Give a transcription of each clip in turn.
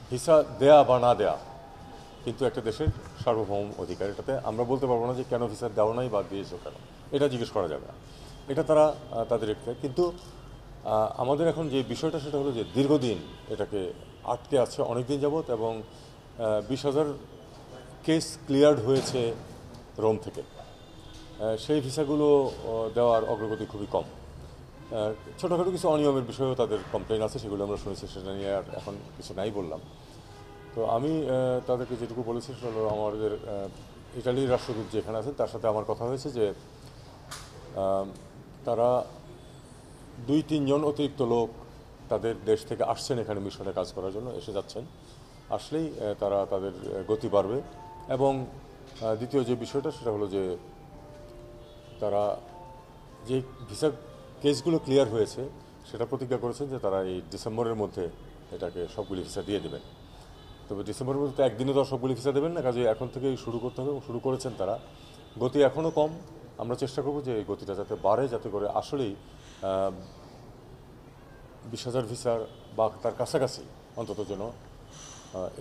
Visa দেয়া বা না দেয়া কিন্তু একটা দেশের সার্বভৌম অধিকার। এটাতে আমরা বলতে পারবো না যে কেন ভিসা দেওয়া নাই বা দিয়েছো কেন, এটা জিজ্ঞেস করা যাবে না। এটা তারা তাদের একটা, কিন্তু আমাদের এখন যে বিষয়টা সেটা হলো যে দীর্ঘদিন এটাকে আটকে আছে অনেক দিন যাবৎ, এবং 20,000 কেস ক্লিয়ার্ড হয়েছে রোম থেকে। সেই ভিসাগুলো দেওয়ার অগ্রগতি খুবই কম। ছোটোখাটো কিছু অনিয়মের বিষয়েও তাদের কমপ্লেন আছে, সেগুলো আমরা শুনেছি, সেটা নিয়ে আর এখন কিছু নাই বললাম। তো আমি তাদেরকে যেটুকু বলেছি সেটা হলো, আমাদের ইটালির রাষ্ট্রদূত যেখানে আছেন তার সাথে আমার কথা হয়েছে যে তারা 2-3 জন অতিরিক্ত লোক তাদের দেশ থেকে আসছেন এখানে মিশনে কাজ করার জন্য, এসে যাচ্ছেন। আসলেই তারা তাদের গতি বাড়বে। এবং দ্বিতীয় যে বিষয়টা সেটা হলো যে তারা যে ভিসা কেসগুলো ক্লিয়ার হয়েছে সেটা প্রতিজ্ঞা করেছেন যে তারা এই ডিসেম্বরের মধ্যে এটাকে সবগুলি ভিসা দিয়ে দেবেন। তবে ডিসেম্বরের মধ্যে তো একদিনে তো সবগুলি ভিসা দেবেন না, কাজে এখন থেকেই শুরু করতে হবে, শুরু করেছেন তারা। গতি এখনও কম, আমরা চেষ্টা করব যে এই গতিটা যাতে বাড়ে, যাতে করে আসলেই 20,000 ভিসার বা তার কাছাকাছি অন্তত যেন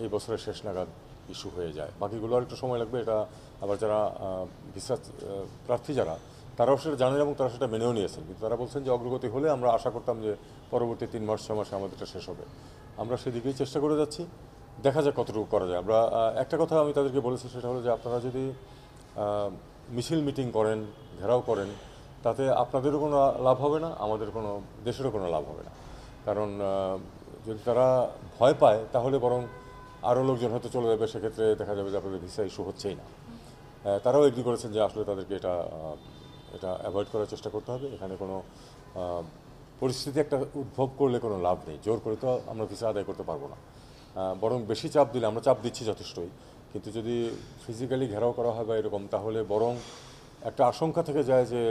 এই বছরের শেষ নাগাদ ইস্যু হয়ে যায়। বাকিগুলো আর একটু সময় লাগবে। এটা আবার যারা ভিসা প্রার্থী যারা, তারাও সেটা জানেন এবং তারা সেটা মেনেও নিয়েছেন, কিন্তু তারা বলছেন যে অগ্রগতি হলে আমরা আশা করতাম যে পরবর্তী 3 মাস 6 মাসে আমাদের এটা শেষ হবে। আমরা সেদিকেই চেষ্টা করে যাচ্ছি, দেখা যাক কতটুকু করা যায়। আমরা একটা কথা আমি তাদেরকে বলেছি, সেটা হলো যে আপনারা যদি মিছিল মিটিং করেন, ঘেরাও করেন, তাতে আপনাদেরও কোনো লাভ হবে না, আমাদের কোনো দেশেরও কোনো লাভ হবে না। কারণ যদি তারা ভয় পায় তাহলে বরং আরও লোকজন হয়তো চলে যাবে, সেক্ষেত্রে দেখা যাবে যে আপনাদের ভিসা ইস্যু হচ্ছেই না। তারাও এগ্রি করেছেন যে আসলে তাদেরকে এটা এটা অ্যাভয়েড করার চেষ্টা করতে হবে। এখানে কোনো পরিস্থিতি একটা উদ্ভব করলে কোনো লাভ নেই, জোর করে তো আমরা ভিসা আদায় করতে পারবো না। বরং বেশি চাপ দিলে, আমরা চাপ দিচ্ছি যথেষ্টই, কিন্তু যদি ফিজিক্যালি ঘেরাও করা হয় বা এরকম, তাহলে বরং একটা আশঙ্কা থেকে যায় যে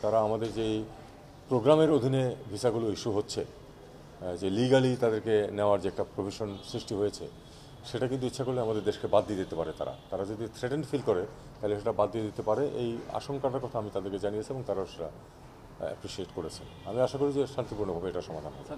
তারা আমাদের যেই প্রোগ্রামের অধীনে ভিসাগুলো ইস্যু হচ্ছে, যে লিগালি তাদেরকে নেওয়ার যে একটা প্রভিশন সৃষ্টি হয়েছে, সেটা কিন্তু ইচ্ছা করলে আমাদের দেশকে বাদ দিয়ে দিতে পারে। তারা তারা যদি থ্রেটেন ফিল করে তাহলে সেটা বাদ দিয়ে দিতে পারে। এই আশঙ্কাটার কথা আমি তাদেরকে জানিয়েছি এবং তারাও সেটা অ্যাপ্রিসিয়েট করেছে। আমি আশা করি যে শান্তিপূর্ণভাবে এটা সমাধান হবে।